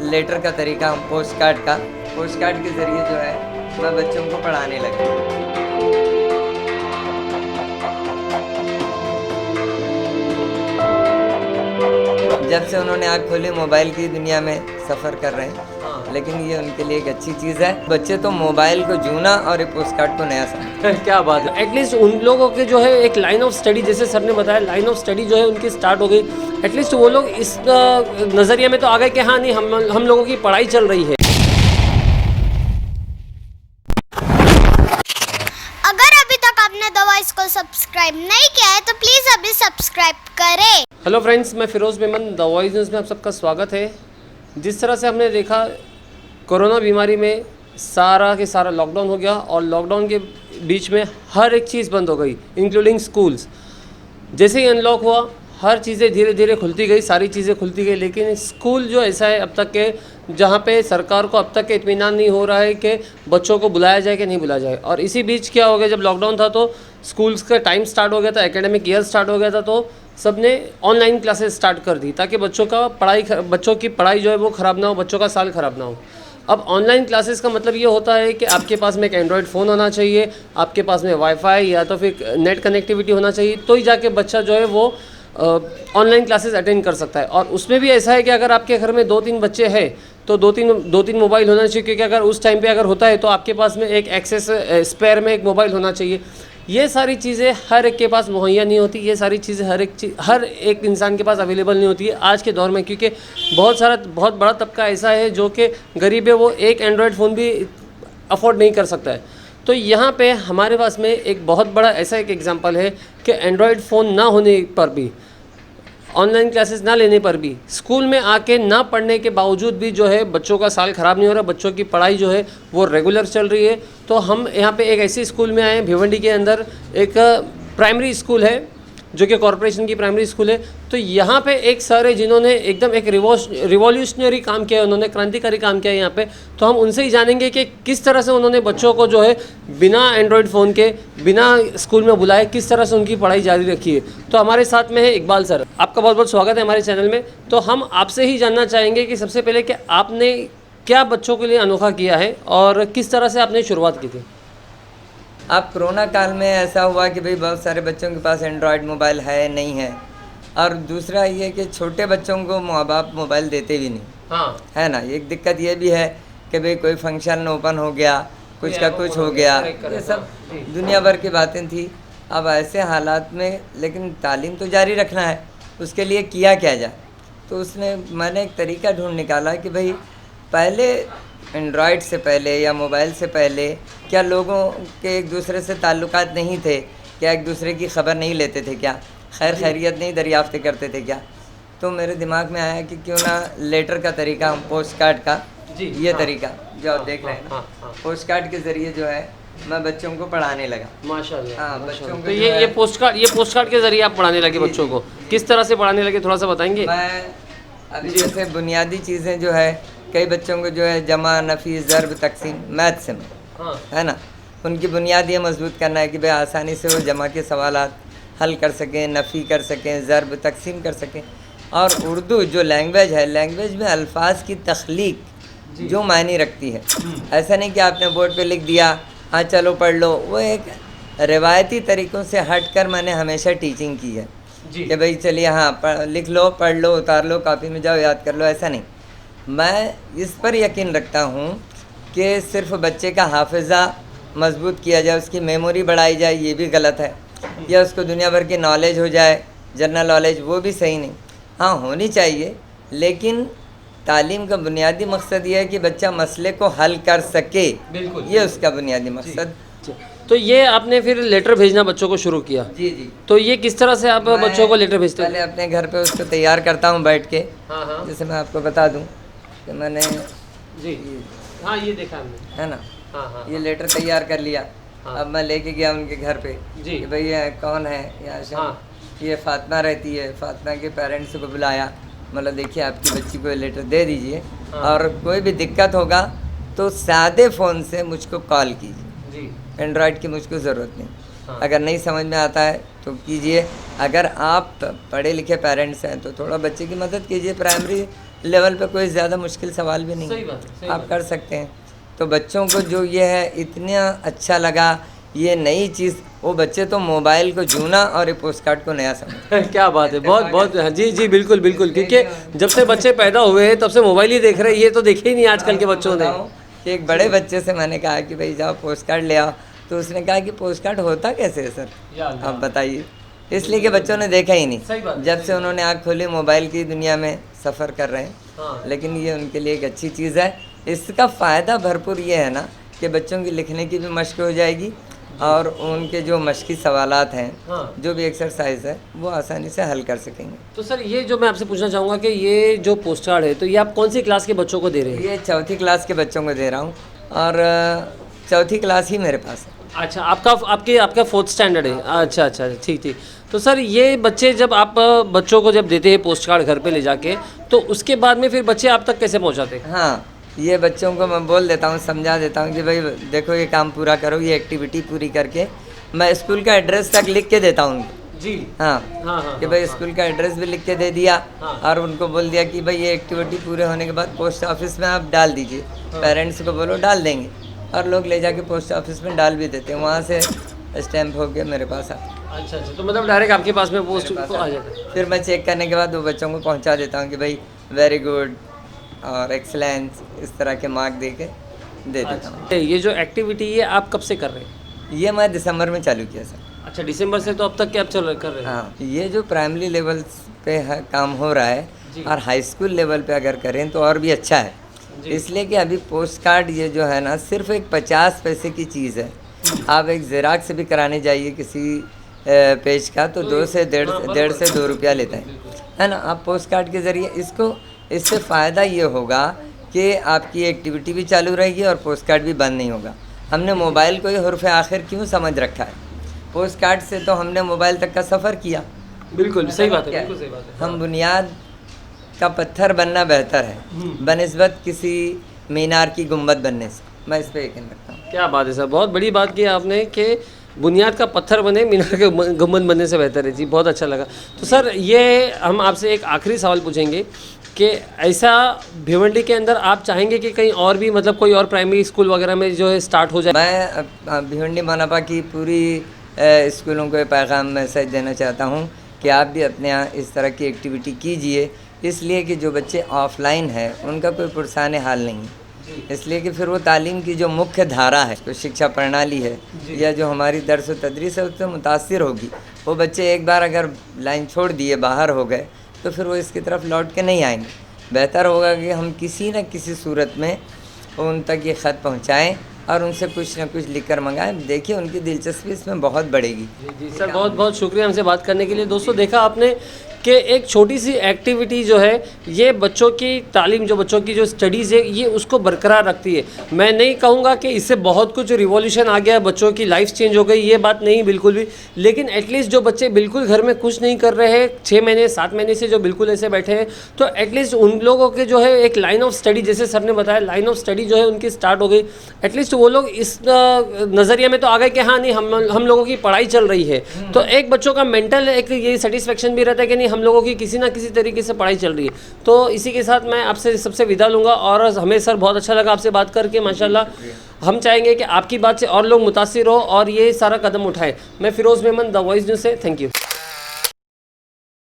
Letter का तरीका, हम पोस्ट कार्ड के ज़रिए जो है मैं बच्चों को पढ़ाने लगा। जब से उन्होंने आँख खोली मोबाइल की दुनिया में सफ़र कर रहे हैं, लेकिन ये उनके लिए एक अच्छी चीज़ है। बच्चे तो मोबाइल को जूना और पोस्ट कार्ड को नया समझते हैं। क्या बात है। एटलीस्ट उन लोगों के जो है एक लाइन ऑफ स्टडी, जैसे सर ने बताया, लाइन ऑफ स्टडी जो है उनकी स्टार्ट हो गई। एटलीस्ट वो लोग इस नज़रिए में तो आ गए कि हाँ नहीं, हम लोगों की पढ़ाई चल रही है। अगर अभी तक आपने द वॉइस को सब्सक्राइब नहीं किया है तो प्लीज़ अभी सब्सक्राइब करें। हेलो फ्रेंड्स, मैं Firoz Memon, the voice news में आप सबका स्वागत है। जिस तरह से हमने देखा कोरोना बीमारी में सारा के सारा लॉकडाउन हो गया और लॉकडाउन के बीच में हर एक चीज़ बंद हो गई, इंक्लूडिंग स्कूल्स। जैसे ही अनलॉक हुआ हर चीज़ें धीरे धीरे खुलती गई, सारी चीज़ें खुलती गई, लेकिन स्कूल जो ऐसा है अब तक के जहाँ पे सरकार को अब तक के इत्मीनान नहीं हो रहा है कि बच्चों को बुलाया जाए कि नहीं बुलाया जाए। और इसी बीच क्या हो गया, जब लॉकडाउन था तो स्कूल्स का टाइम स्टार्ट हो गया था, एकेडमिक ईयर स्टार्ट हो गया था, तो सब ने ऑनलाइन क्लासेस स्टार्ट कर दी ताकि बच्चों की पढ़ाई जो है वो ख़राब ना हो, बच्चों का साल ख़राब ना हो। अब ऑनलाइन क्लासेस का मतलब ये होता है कि आपके पास में एक एंड्रॉयड फ़ोन होना चाहिए, आपके पास में वाईफाई या तो फिर नेट कनेक्टिविटी होना चाहिए, तो ही जाके बच्चा जो है वो ऑनलाइन क्लासेस अटेंड कर सकता है। और उसमें भी ऐसा है कि अगर आपके घर में 2-3 बच्चे हैं तो दो तीन मोबाइल होना चाहिए, क्योंकि अगर उस टाइम पे अगर होता है तो आपके पास में एक एक्सेस स्पेयर में एक मोबाइल होना चाहिए। ये सारी चीज़ें हर एक के पास मुहैया नहीं होती, ये सारी चीज़ें हर एक इंसान के पास अवेलेबल नहीं होती है आज के दौर में, क्योंकि बहुत बड़ा तबका ऐसा है जो कि गरीब है, वो एक एंड्रॉयड फ़ोन भी अफोर्ड नहीं कर सकता है। तो यहाँ पे हमारे पास में एक बहुत बड़ा ऐसा एक एग्जांपल है कि एंड्रॉयड फ़ोन ना होने पर भी, ऑनलाइन क्लासेस ना लेने पर भी, स्कूल में आके ना पढ़ने के बावजूद भी जो है बच्चों का साल ख़राब नहीं हो रहा, बच्चों की पढ़ाई जो है वो रेगुलर चल रही है। तो हम यहाँ पे एक ऐसे स्कूल में आए हैं, भिवंडी के अंदर एक प्राइमरी स्कूल है जो कि कॉरपोरेशन की प्राइमरी स्कूल है। तो यहाँ पे एक सर है जिन्होंने एकदम एक रिवॉल्यूशनरी काम किया है, उन्होंने क्रांतिकारी काम किया है यहाँ पे। तो हम उनसे ही जानेंगे कि किस तरह से उन्होंने बच्चों को जो है बिना एंड्रॉयड फ़ोन के, बिना स्कूल में बुलाए, किस तरह से उनकी पढ़ाई जारी रखी है। तो हमारे साथ में है इकबाल सर। आपका बहुत बहुत स्वागत है हमारे चैनल में। तो हम आपसे ही जानना चाहेंगे कि सबसे पहले कि आपने क्या बच्चों के लिए अनोखा किया है और किस तरह से आपने शुरुआत की थी। अब कोरोना काल में ऐसा हुआ कि भाई बहुत सारे बच्चों के पास एंड्रॉयड मोबाइल है नहीं है, और दूसरा ये कि छोटे बच्चों को माँ बाप मोबाइल देते भी नहीं। हाँ, है ना, एक दिक्कत ये भी है कि भाई कोई फंक्शन ओपन हो गया, कुछ का कुछ हो गया, ये सब दुनिया भर की बातें थी। अब ऐसे हालात में लेकिन तालीम तो जारी रखना है, उसके लिए किया क्या जाए। तो मैंने एक तरीका ढूंढ निकाला कि भाई पहले एंड्रॉयड से पहले या मोबाइल से पहले क्या लोगों के एक दूसरे से ताल्लुकात नहीं थे, क्या एक दूसरे की ख़बर नहीं लेते थे, क्या खैरियत नहीं दरियाफ्त करते थे क्या। तो मेरे दिमाग में आया कि क्यों ना लेटर का तरीका, हम पोस्ट कार्ड का ये तरीका जो आप देख रहे हैं ना, पोस्ट कार्ड के ज़रिए जो है मैं बच्चों को पढ़ाने लगा। माशाल्लाह। हाँ, बच्चों को तो ये पोस्ट कार्ड के ज़रिए आप पढ़ाने लगे बच्चों को, किस तरह से पढ़ाने लगे, थोड़ा सा बताएंगे। मैं अभी जैसे बुनियादी चीज़ें जो है, कई बच्चों को जो है जमा, नफी, ज़र्ब, तकसीम मैथ से है ना, उनकी बुनियाद ये मजबूत करना है कि भाई आसानी से वो जमा के सवालात हल कर सकें, नफ़ी कर सकें, ज़र्ब तकसीम कर सकें। और उर्दू जो लैंग्वेज है, लैंग्वेज में अल्फाज की तख्लीक जो मायने रखती है। ऐसा नहीं कि आपने बोर्ड पे लिख दिया, हाँ चलो पढ़ लो। वो एक रिवायती तरीक़ों से हट कर मैंने हमेशा टीचिंग की है कि भाई चलिए हाँ लिख लो, पढ़ लो, उतार लो, कापी में जाओ, याद कर लो। ऐसा नहीं, मैं इस पर यकीन रखता हूँ कि सिर्फ बच्चे का हाफिज़ा मजबूत किया जाए, उसकी मेमोरी बढ़ाई जाए, ये भी गलत है, या उसको दुनिया भर की नॉलेज हो जाए, जनरल नॉलेज, वो भी सही नहीं। हाँ होनी चाहिए, लेकिन तालीम का बुनियादी मकसद ये है कि बच्चा मसले को हल कर सके, ये उसका बुनियादी मकसद। तो ये आपने फिर लेटर भेजना बच्चों को शुरू किया। जी जी। तो ये किस तरह से आप बच्चों को लेटर भेजते हैं। पहले अपने घर पे उसको तैयार करता हूँ बैठ के। हाँ। जैसे मैं आपको बता दूँ कि मैंने जी हाँ, ये देखा हमने, है ना, हाँ, ये लेटर तैयार कर लिया। हाँ। अब मैं लेके गया उनके घर पे जी। कि भाई ये कौन है, यहाँ से हाँ। ये फातिमा रहती है। फातिमा के पेरेंट्स को बुलाया, मतलब देखिए आपकी बच्ची को ये लेटर दे दीजिए, और कोई भी दिक्कत होगा तो सादे फ़ोन से मुझको कॉल कीजिए, एंड्रॉयड की मुझको ज़रूरत नहीं। अगर नहीं समझ में आता है तो कीजिए। अगर आप पढ़े लिखे पेरेंट्स हैं तो थोड़ा बच्चे की मदद कीजिए। प्राइमरी लेवल पे कोई ज़्यादा मुश्किल सवाल भी नहीं सही है, बात है, सही आप कर सकते हैं। तो बच्चों को जो ये है इतना अच्छा लगा ये नई चीज़, वो बच्चे तो मोबाइल को जूना और ये पोस्ट कार्ड को नया समझ। क्या बात है, बहुत बहुत हाँ, जी जी बिल्कुल बिल्कुल, क्योंकि जब से बच्चे पैदा हुए हैं तब से मोबाइल ही देख रहे हैं, ये तो देखे ही नहीं आजकल के बच्चों ने। कि एक बड़े बच्चे से मैंने कहा कि भाई जाओ पोस्ट कार्ड ले आओ, तो उसने कहा कि पोस्ट कार्ड होता कैसे है सर, आप बताइए। इसलिए कि बच्चों ने देखा ही सही बात नहीं, है, जब से उन्होंने आँख खोली मोबाइल की दुनिया में सफ़र कर रहे हैं। हाँ। लेकिन ये उनके लिए एक अच्छी चीज़ है। इसका फ़ायदा भरपूर ये है ना कि बच्चों की लिखने की भी मशक हो जाएगी और उनके जो मशकी सवालात हैं, हाँ। जो भी एक्सरसाइज है वो आसानी से हल कर सकेंगे। तो सर ये जो मैं आपसे पूछना चाहूँगा कि ये जो पोस्ट कार्ड है तो ये आप कौन सी क्लास के बच्चों को दे रहे हैं? ये चौथी क्लास के बच्चों को दे रहा हूँ और चौथी क्लास ही मेरे पास है। अच्छा, आपका 4th स्टैंडर्ड है। अच्छा अच्छा, ठीक ठीक। तो सर ये बच्चे जब आप बच्चों को जब देते हैं पोस्ट कार्ड घर पे ले जाके, तो उसके बाद में फिर बच्चे आप तक कैसे पहुंचाते हैं? हाँ, ये बच्चों को मैं बोल देता हूँ, समझा देता हूँ कि भाई देखो ये काम पूरा करो, ये एक्टिविटी पूरी करके मैं स्कूल का एड्रेस तक लिख के देता हूँ उनको। जी हाँ हाँ हाँ कि भाई स्कूल का एड्रेस भी लिख के दे दिया हाँ। और उनको बोल दिया कि भाई ये एक्टिविटी पूरे होने के बाद पोस्ट ऑफिस में आप डाल दीजिए, पेरेंट्स को बोलो डाल देंगे, और लोग ले जाके पोस्ट ऑफिस में डाल भी देते हैं, वहाँ से स्टैम्प होके मेरे पास आता है। अच्छा अच्छा, तो मतलब डायरेक्ट आपके पास में पोस्ट आ जाता है। फिर मैं चेक करने के बाद वो बच्चों को पहुँचा देता हूँ कि भाई वेरी गुड और एक्सलेंस, इस तरह के मार्क दे के दे देता हूँ। ये जो एक्टिविटी ये आप कब से कर रहे हैं? ये मैं दिसंबर में चालू किया सर। अच्छा, दिसंबर से, तो अब तक क्या आप कर रहे हैं? हाँ, ये जो प्राइमरी लेवल पे है काम हो रहा है और हाई स्कूल लेवल पे अगर करें तो और भी अच्छा है, इसलिए कि अभी पोस्ट कार्ड ये जो है ना सिर्फ एक 50 पैसे की चीज़ है। आप एक ज़ेराक्स भी कराने जाइए किसी पेज का तो 2 से 1.5 से 2 रुपया लेता है ना। आप पोस्ट कार्ड के ज़रिए इससे फ़ायदा ये होगा कि आपकी एक्टिविटी भी चालू रहेगी और पोस्ट कार्ड भी बंद नहीं होगा। हमने मोबाइल को ही हुर्फ़ आखिर क्यों समझ रखा है? पोस्ट कार्ड से तो हमने मोबाइल तक का सफ़र किया। बिल्कुल सही बात है, क्या? बिल्कुल सही बात है। हम बुनियाद का पत्थर बनना बेहतर है बनिस्बत किसी मीनार की गुंबद बनने से। मैं इस पर यकीन रखता हूँ। क्या बात है सर, बहुत बड़ी बात की आपने कि बुनियाद का पत्थर बने मीनार के गुंबद बनने से बेहतर है। जी, बहुत अच्छा लगा। तो सर ये हम आपसे एक आखिरी सवाल पूछेंगे कि ऐसा भिवंडी के अंदर आप चाहेंगे कि कहीं और भी मतलब कोई और प्राइमरी स्कूल वगैरह में जो है स्टार्ट हो जाए? मैं भिवंडी मानापा की पूरी स्कूलों को ये पैगाम मैसेज देना चाहता हूँ कि आप भी अपने यहाँ इस तरह की एक्टिविटी कीजिए, इसलिए कि जो बच्चे ऑफलाइन है उनका कोई पुरसान हाल नहीं है, इसलिए कि फिर वो तालीम की जो मुख्य धारा है, तो शिक्षा प्रणाली है या जो हमारी दर्स व तदरीस है उससे मुतासिर होगी। वो बच्चे एक बार अगर लाइन छोड़ दिए, बाहर हो गए, तो फिर वो इसकी तरफ लौट के नहीं आएंगे। बेहतर होगा कि हम किसी न किसी सूरत में उन तक ये ख़त पहुँचाएँ और उनसे कुछ न कुछ लिख कर मंगाएँ। देखिए उनकी दिलचस्पी इसमें बहुत बढ़ेगी। जी सर, बहुत बहुत शुक्रिया हमसे बात करने के लिए। दोस्तों देखा आपने कि एक छोटी सी एक्टिविटी जो है ये बच्चों की तालीम, जो बच्चों की जो स्टडीज़ है ये उसको बरकरार रखती है। मैं नहीं कहूँगा कि इससे बहुत कुछ रिवॉल्यूशन आ गया, बच्चों की लाइफ चेंज हो गई, ये बात नहीं बिल्कुल भी। लेकिन एटलीस्ट जो बच्चे बिल्कुल घर में कुछ नहीं कर रहे हैं, 6 महीने 7 महीने से जो बिल्कुल ऐसे बैठे हैं, तो एटलीस्ट उन लोगों के जो है एक लाइन ऑफ स्टडी, जैसे सर ने बताया लाइन ऑफ स्टडी जो है उनकी स्टार्ट हो गई। एटलीस्ट वो लोग इस नज़रिए में तो आ गए कि हाँ नहीं हम लोगों की पढ़ाई चल रही है, तो एक बच्चों का मेंटल एक ये सेटिस्फेक्शन भी रहता है कि नहीं हम लोगों की किसी ना किसी तरीके से पढ़ाई चल रही है। तो इसी के साथ मैं आपसे सबसे विदा लूँगा और हमें सर बहुत अच्छा लगा आपसे बात करके, माशाल्लाह। हम चाहेंगे कि आपकी बात से और लोग मुतासिर हो और ये सारा कदम उठाएं। मैं Firoz Memon, the voice news से, थैंक यू।